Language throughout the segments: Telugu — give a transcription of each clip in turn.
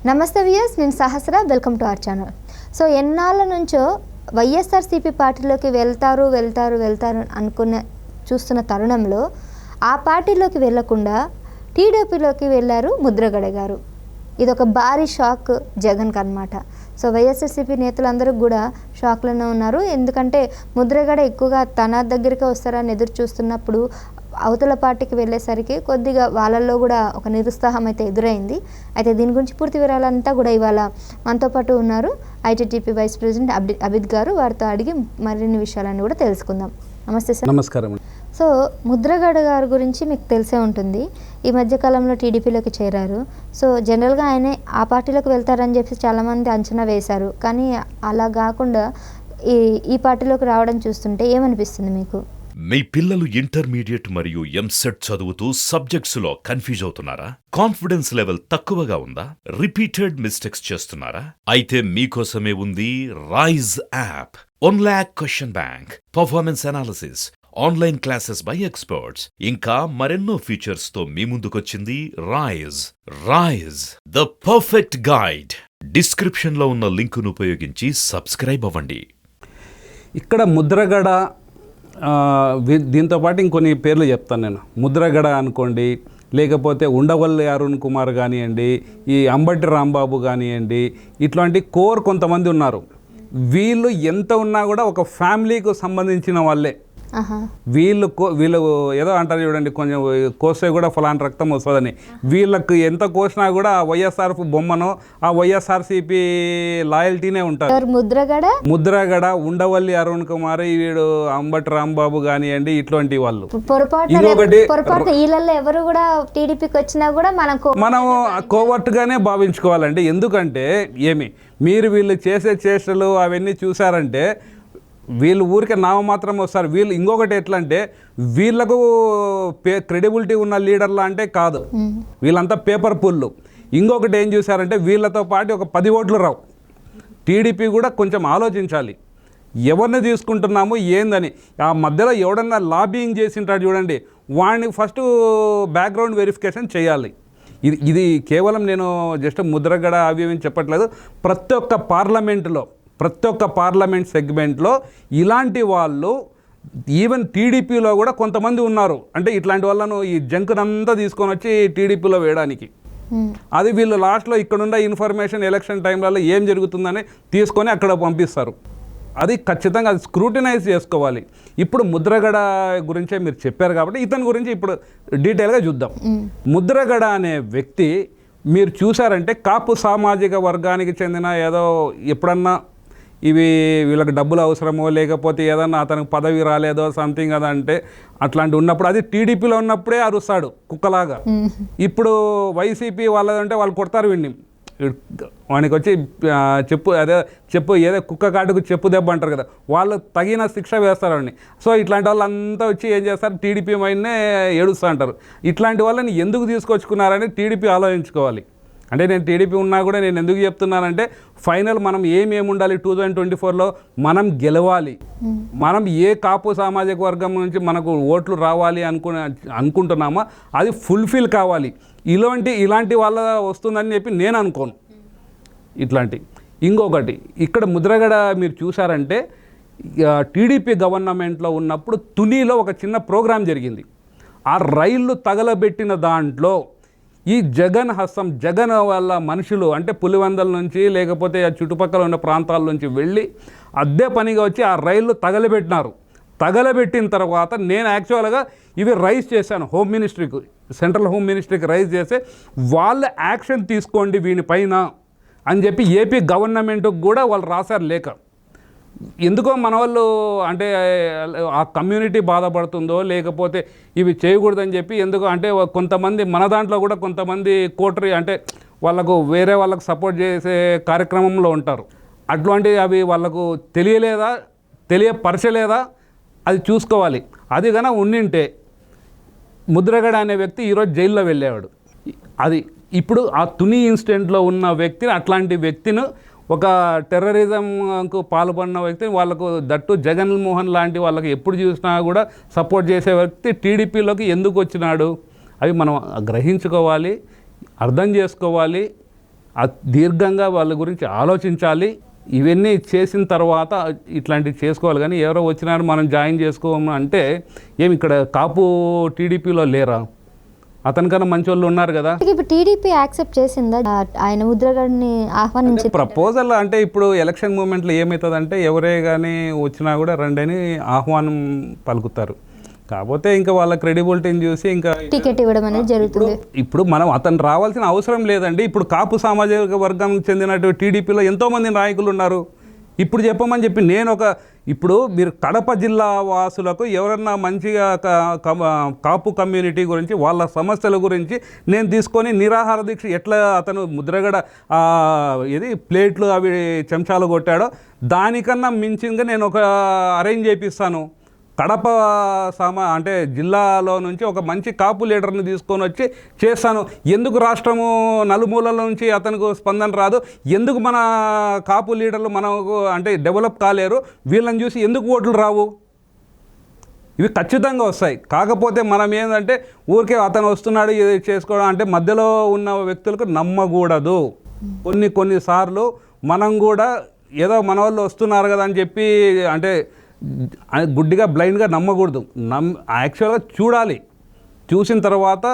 నమస్తే వ్యూయర్స్, నేను Sahasra. Welcome to our channel. So ఎన్నాళ్ళ నుంచో వైఎస్ఆర్సీపీ పార్టీలోకి వెళ్తారు చూస్తున్న తరుణంలో ఆ పార్టీలోకి వెళ్లకుండా టీడీపీలోకి వెళ్ళారు ముద్రగడ గారు. ఇదొక భారీ షాక్ జగన్కి అన్నమాట. సో వైఎస్ఆర్సీపీ నేతలందరూ కూడా షాక్లోనే ఉన్నారు. ఎందుకంటే ముద్రగడ ఎక్కువగా తన దగ్గరికి వస్తారని ఎదురు చూస్తున్నప్పుడు అవతల పార్టీకి వెళ్ళేసరికి కొద్దిగా వాళ్ళల్లో కూడా ఒక నిరుత్సాహం అయితే ఎదురైంది. అయితే దీని గురించి పూర్తి వివరాలంతా కూడా ఇవాళ మనతో పాటు ఉన్నారు ఐటీటీపీ వైస్ ప్రెసిడెంట్ అబిద్ గారు. వారితో అడిగి మరిన్ని విషయాలన్నీ కూడా తెలుసుకుందాం. నమస్తే సార్. నమస్కారం. సో ముద్రగడ గారి గురించి మీకు తెలిసే ఉంటుంది. ఈ మధ్యకాలంలో టీడీపీలోకి చేరారు. సో జనరల్గా ఆయనే ఆ పార్టీలోకి వెళ్తారని చెప్పి చాలామంది అంచనా వేశారు. కానీ అలా కాకుండా ఈ పార్టీలోకి రావడం చూస్తుంటే ఏమనిపిస్తుంది మీకు? మీ పిల్లలు ఇంటర్మీడియట్ మరియు ఎంసెట్ చదువుతూ సబ్జెక్ట్స్ లో కన్ఫ్యూజ్ అవుతున్నారా? కాన్ఫిడెన్స్ లెవెల్ తక్కువగా ఉందా? రిపీటెడ్ మిస్టేక్స్ చేస్తున్నారా? అయితే మీకోసమే ఉంది Rise app. 1 lakh question bank, performance analysis, online classes by experts, ఇంకా మరెన్నో ఫీచర్స్ తో మీ ముందుకొచ్చింది Rise the perfect guide. Description లో ఉన్న లింకును ఉపయోగించి సబ్స్క్రైబ్ అవ్వండి. ఇక్కడ ముద్రగడ, దీంతోపాటు ఇంకొన్ని పేర్లు చెప్తాను నేను. ముద్రగడ అనుకోండి, లేకపోతే ఉండవల్లి అరుణ్ కుమార్ కానివ్వండి, ఈ అంబటి రాంబాబు కానివ్వండి, ఇట్లాంటి కోర్ కొంతమంది ఉన్నారు. వీళ్ళు ఎంత ఉన్నా కూడా ఒక ఫ్యామిలీకి సంబంధించిన వాళ్ళే. వీళ్ళు ఏదో అంటారు చూడండి, కొంచెం కోస్తే కూడా ఫలానా రక్తం వస్తుందని. వీళ్ళకు ఎంత కోసినా కూడా ఆ వైఎస్ఆర్ బొమ్మనో ఆ వైఎస్ఆర్సీపీ లాయల్టీనే ఉంటారు. ముద్రగడ, ఉండవల్లి అరుణ్ కుమార్, వీడు అంబటి రాంబాబు కానివ్వండి, ఇట్లాంటి వాళ్ళు. ఇంకొకటి ఎవరు కూడా టీడీపీకి వచ్చినా కూడా మనం కోవర్ట్గానే భావించుకోవాలండి. ఎందుకంటే వీళ్ళు చేసే చేష్టలు అవన్నీ చూసారంటే వీళ్ళు ఊరికే నామమాత్రం వస్తారు. వీళ్ళు ఇంకొకటి ఎట్లా అంటే వీళ్ళకు క్రెడిబిలిటీ ఉన్న లీడర్లా అంటే కాదు, వీళ్ళంతా పేపర్ పుల్లు. ఇంకొకటి ఏం చూసారంటే వీళ్ళతో పాటు ఒక 10 ఓట్లు రావు. టీడీపీ కూడా కొంచెం ఆలోచించాలి, ఎవరిని తీసుకుంటున్నాము ఏందని. ఆ మధ్యలో ఎవడన్నా లాబింగ్ చేసింటాడు చూడండి, వాడిని ఫస్ట్ బ్యాక్గ్రౌండ్ వెరిఫికేషన్ చేయాలి. ఇది కేవలం నేను జస్ట్ ముద్రగడ అవి చెప్పట్లేదు. ప్రతి ఒక్క పార్లమెంట్ సెగ్మెంట్లో ఇలాంటి వాళ్ళు, ఈవెన్ టీడీపీలో కూడా కొంతమంది ఉన్నారు. అంటే ఇట్లాంటి వాళ్ళను ఈ జంకునంతా తీసుకొని వచ్చి టీడీపీలో వేయడానికి, అది వీళ్ళు లాస్ట్లో ఇక్కడున్న ఇన్ఫర్మేషన్ ఎలక్షన్ టైంలలో ఏం జరుగుతుందని తీసుకొని అక్కడ పంపిస్తారు. అది ఖచ్చితంగా అది స్క్రూటినైజ్ చేసుకోవాలి. ఇప్పుడు ముద్రగడ గురించే మీరు చెప్పారు కాబట్టి ఇతని గురించి ఇప్పుడు డీటెయిల్గా చూద్దాం. ముద్రగడ అనే వ్యక్తి మీరు చూసారంటే కాపు సామాజిక వర్గానికి చెందిన ఏదో ఎప్పుడన్నా వీళ్ళకి డబ్బులు అవసరమో లేకపోతే ఏదన్నా అతనికి పదవి రాలేదో సంథింగ్ అదా అంటే అట్లాంటి ఉన్నప్పుడు, అది టీడీపీలో ఉన్నప్పుడే అరుస్తాడు కుక్కలాగా. ఇప్పుడు వైసీపీ వాళ్ళదంటే వాళ్ళు కొడతారు వీడిని, వానికి వచ్చి చెప్పు ఏదో కుక్క కాటుకు చెప్పు దెబ్బ అంటారు కదా, వాళ్ళు తగిన శిక్ష వేస్తారు వాడిని. సో ఇట్లాంటి వాళ్ళంతా వచ్చి ఏం చేస్తారు, టీడీపీ మైండ్నే ఏడుస్తూ అంటారు. ఇట్లాంటి వాళ్ళని ఎందుకు తీసుకొచ్చుకున్నారని టీడీపీ ఆలోచించుకోవాలి. అంటే నేను టీడీపీ ఉన్నా కూడా నేను ఎందుకు చెప్తున్నానంటే ఫైనల్ మనం ఏమేమి ఉండాలి 2024లో మనం గెలవాలి. మనం ఏ కాపు సామాజిక వర్గం నుంచి మనకు ఓట్లు రావాలి అనుకుంటున్నామో అది ఫుల్ఫిల్ కావాలి. ఇలాంటి వాళ్ళ వస్తుందని చెప్పి నేను అనుకోను. ఇంకొకటి ఇక్కడ ముద్రగడ మీరు చూసారంటే టీడీపీ గవర్నమెంట్లో ఉన్నప్పుడు తునిలో ఒక చిన్న ప్రోగ్రాం జరిగింది. ఆ రైళ్లు తగలబెట్టిన దాంట్లో ఈ జగన్ వల్ల మనుషులు అంటే పులివెందల నుంచి లేకపోతే ఆ చుట్టుపక్కల ఉన్న ప్రాంతాల నుంచి వెళ్ళి అదే పనిగా వచ్చి ఆ రైళ్లు తగలబెట్టిన తర్వాత నేను యాక్చువల్గా ఇవి రైజ్ చేశాను హోమ్ మినిస్ట్రీకి, సెంట్రల్ హోమ్ మినిస్ట్రీకి రైజ్ చేస్తే వాళ్ళు యాక్షన్ తీసుకోండి వీనిపైన అని చెప్పి ఏపీ గవర్నమెంట్కి కూడా వాళ్ళు రాశారు లేఖ. ఎందుకో మన వాళ్ళు అంటే ఆ కమ్యూనిటీ బాధపడుతుందో లేకపోతే ఇవి చేయకూడదని చెప్పి ఎందుకో అంటే కొంతమంది మన దాంట్లో కూడా కొంతమంది కోటరీ అంటే వేరే వాళ్ళకు సపోర్ట్ చేసే కార్యక్రమంలో ఉంటారు. అట్లాంటి అవి వాళ్ళకు తెలియపరచలేదా అది చూసుకోవాలి. అది కనుక ఉండింటే ముద్రగడ అనే వ్యక్తి ఈరోజు జైల్లో వెళ్ళేవాడు. అది ఇప్పుడు ఆ తుని ఇన్సిడెంట్లో ఉన్న వ్యక్తిని, అట్లాంటి వ్యక్తిని, ఒక టెర్రరిజంకు పాల్పడిన వ్యక్తిని వాళ్ళకు దట్టు జగన్మోహన్ లాంటి వాళ్ళకి ఎప్పుడు చూసినా కూడా సపోర్ట్ చేసే వ్యక్తి టీడీపీలోకి ఎందుకు వచ్చినాడు అవి మనం గ్రహించుకోవాలి, అర్థం చేసుకోవాలి. దీర్ఘంగా వాళ్ళ గురించి ఆలోచించాలి. ఇవన్నీ చేసిన తర్వాత ఇట్లాంటివి చేసుకోవాలి. కానీ ఎవరో వచ్చినారు మనం జాయిన్ చేసుకోము అంటే ఏమి ఇక్కడ కాపు టీడీపీలో లేరా? అతనికన్నా మంచి వాళ్ళు ఉన్నారు కదా. ఇప్పుడు టీడీపీ యాక్సెప్ట్ చేసిందా ఆయన ముద్రగడని ఆహ్వానించి? ప్రపోజల్ అంటే ఇప్పుడు ఎలక్షన్ మూమెంట్లో ఏమవుతుందంటే ఎవరే కానీ వచ్చినా కూడా రండని ఆహ్వానం పలుకుతారు. కాకపోతే ఇంకా వాళ్ళ క్రెడిబిలిటీని చూసి ఇంకా టికెట్ ఇవ్వడం అనేది జరుగుతుంది. ఇప్పుడు మనం అతను రావాల్సిన అవసరం లేదండి. ఇప్పుడు కాపు సామాజిక వర్గానికి చెందినట్టు టీడీపీలో ఎంతోమంది నాయకులు ఉన్నారు. ఇప్పుడు చెప్పమని చెప్పి నేను ఇప్పుడు మీరు కడప జిల్లా వాసులకు ఎవరన్నా మంచిగా కాపు కమ్యూనిటీ గురించి వాళ్ళ సమస్యల గురించి నేను తీసుకొని నిరాహార దీక్ష ఎట్లా అతను ముద్రగడ ప్లేట్లు అవి చెంచాలు కొట్టాడో దానికన్నా మించిందిగా నేను అరేంజ్ చేపిస్తాను. కడప అంటే జిల్లాలో నుంచి ఒక మంచి కాపు లీడర్ని తీసుకొని వచ్చి చేస్తాను. ఎందుకు రాష్ట్రము నలుమూలల నుంచి అతనికి స్పందన రాదు? ఎందుకు మన కాపు లీడర్లు మనకు అంటే డెవలప్ కాలేరు? వీళ్ళని చూసి ఎందుకు ఓట్లు రావు? ఇవి ఖచ్చితంగా వస్తాయి. కాకపోతే మనం ఏంటంటే ఊరికే అతను వస్తున్నాడు ఇది చేసుకోవడం అంటే మధ్యలో ఉన్న వ్యక్తులకు నమ్మకూడదు. కొన్నిసార్లు మనం కూడా ఏదో మన వాళ్ళు వస్తున్నారు కదా అని చెప్పి అంటే గుడ్డిగా బ్లైండ్గా నమ్మకూడదు. యాక్చువల్గా చూడాలి. చూసిన తర్వాత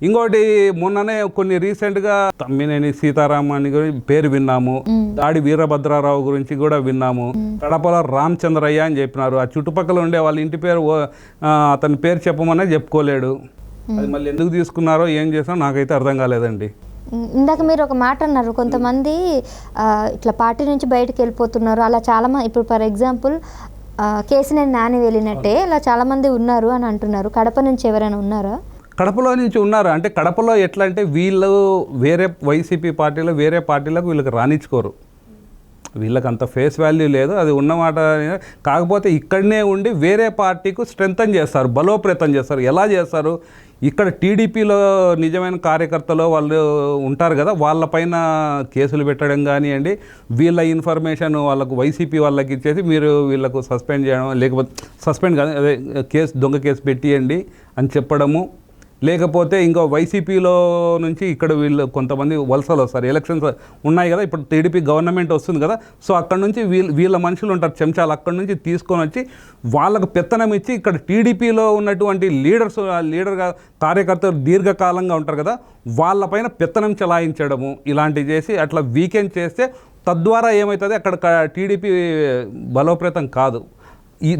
ఇంకోటి మొన్ననే కొన్ని రీసెంట్గా తమ్మినేని సీతారాం అని పేరు విన్నాము. దాడి వీరభద్రారావు గురించి కూడా విన్నాము. కడపలో రామచంద్రయ్య అని చెప్పినారు. ఆ చుట్టుపక్కల ఉండే వాళ్ళ ఇంటి పేరు అతని పేరు చెప్పమనే చెప్పుకోలేడు. అది మళ్ళీ ఎందుకు తీసుకున్నారో ఏం చేసారో నాకైతే అర్థం కాలేదండి. ఇందాక మీరు ఒక మాట అన్నారు, కొంతమంది ఇట్లా పార్టీ నుంచి బయటకు వెళ్ళిపోతున్నారు. అలా చాలామంది ఇప్పుడు ఫర్ ఎగ్జాంపుల్ కేసినేని నాని వెళ్ళినట్టే అలా చాలామంది ఉన్నారు అని అంటున్నారు. కడప నుంచి ఎవరైనా ఉన్నారా? కడపలో నుంచి ఉన్నారు. అంటే కడపలో ఎట్లా అంటే వీళ్ళు వేరే వైసీపీ పార్టీలో వేరే పార్టీలకు వీళ్ళకి రానిచ్చుకోరు. వీళ్ళకి అంత ఫేస్ వాల్యూ లేదు, అది ఉన్నమాట. కాకపోతే ఇక్కడనే ఉండి వేరే పార్టీకు స్ట్రెంథన్ చేస్తారు, బలోపేతం చేస్తారు. ఎలా చేస్తారు? ఇక్కడ టీడీపీలో నిజమైన కార్యకర్తలు వాళ్ళు ఉంటారు కదా, వాళ్ళపైన కేసులు పెట్టడం కానివ్వండి, వీళ్ళ ఇన్ఫర్మేషన్ వాళ్ళకు వైసీపీ వాళ్ళకి ఇచ్చేసి మీరు వీళ్ళకు సస్పెండ్ చేయడం, లేకపోతే సస్పెండ్ కాదు అదే దొంగ కేసు పెట్టియండి అని చెప్పడము. లేకపోతే ఇంకో వైసీపీలో నుంచి ఇక్కడ వీళ్ళు కొంతమంది వలసలు వస్తారు. ఎలక్షన్స్ ఉన్నాయి కదా, ఇప్పుడు టీడీపీ గవర్నమెంట్ వస్తుంది కదా, సో అక్కడ నుంచి వీళ్ళ మనుషులు ఉంటారు చెంచాలు, అక్కడ నుంచి తీసుకొని వచ్చి వాళ్ళకు పెత్తనం ఇచ్చి ఇక్కడ టీడీపీలో ఉన్నటువంటి లీడర్ కార్యకర్తలు దీర్ఘకాలంగా ఉంటారు కదా, వాళ్ళపైన పెత్తనం చెలాయించడము ఇలాంటివి చేసి అట్లా వీకెండ్ చేస్తే తద్వారా ఏమవుతుంది, అక్కడ టీడీపీ బలోపేతం కాదు.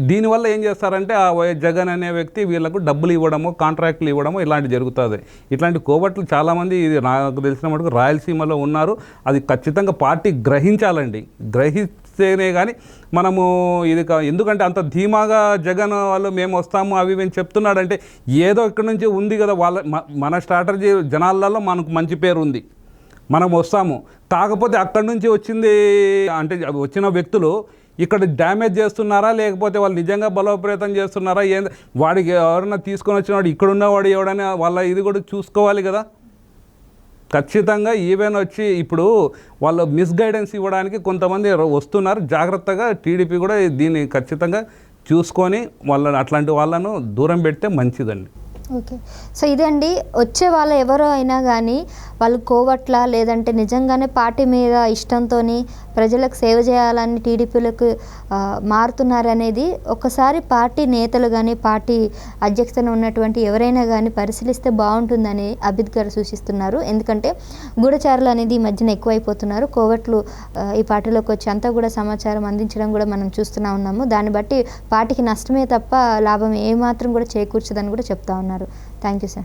దీనివల్ల ఏం చేస్తారంటే ఆ జగన్ అనే వ్యక్తి వీళ్ళకు డబ్బులు ఇవ్వడము, కాంట్రాక్టులు ఇవ్వడము ఇలాంటి జరుగుతుంది. ఇట్లాంటి కోవట్లు చాలామంది ఇది నాకు తెలిసిన మటుకు రాయలసీమలో ఉన్నారు. అది ఖచ్చితంగా పార్టీ గ్రహించాలండి. గ్రహిస్తేనే కానీ మనము ఇది ఎందుకంటే అంత ధీమాగా జగన్ వాళ్ళు మేము వస్తాము అవి మేము చెప్తున్నాడంటే ఏదో ఇక్కడ నుంచి ఉంది కదా, మన స్ట్రాటజీ జనాలలో మనకు మంచి పేరు ఉంది, మనం వస్తాము. కాకపోతే అక్కడి నుంచి వచ్చింది అంటే వచ్చిన వ్యక్తులు ఇక్కడ డ్యామేజ్ చేస్తున్నారా, లేకపోతే వాళ్ళు నిజంగా బలోపేతం చేస్తున్నారా, వాడికి ఎవరైనా తీసుకొని వచ్చినవాడు ఇక్కడున్నవాడు ఎవడైనా వాళ్ళ ఇది కూడా చూసుకోవాలి కదా. ఖచ్చితంగా ఈవెన్ వచ్చి ఇప్పుడు వాళ్ళు మిస్గైడెన్స్ ఇవ్వడానికి కొంతమంది వస్తున్నారు. జాగ్రత్తగా టీడీపీ కూడా దీన్ని ఖచ్చితంగా చూసుకొని అట్లాంటి వాళ్ళను దూరం పెడితే మంచిదండి. ఓకే, సో ఇదే అండి, వచ్చే వాళ్ళు ఎవరో అయినా కానీ వాళ్ళు కోవట్ల లేదంటే నిజంగానే పార్టీ మీద ఇష్టంతో ప్రజలకు సేవ చేయాలని టీడీపీలకు మారుతున్నారనేది ఒకసారి పార్టీ నేతలు కానీ పార్టీ అధ్యక్షతన ఉన్నటువంటి ఎవరైనా కానీ పరిశీలిస్తే బాగుంటుందని అభిద్ గారు సూచిస్తున్నారు. ఎందుకంటే గూఢచారులు అనేది ఈ మధ్యన ఎక్కువైపోతున్నారు. కోవట్లు ఈ పార్టీలోకి వచ్చి అంతా కూడా సమాచారం అందించడం కూడా మనం చూస్తూనే ఉన్నాము. దాన్ని బట్టి పార్టీకి నష్టమే తప్ప లాభం ఏమాత్రం కూడా చేకూర్చదని కూడా చెప్తా ఉన్నారు. Thank you sir.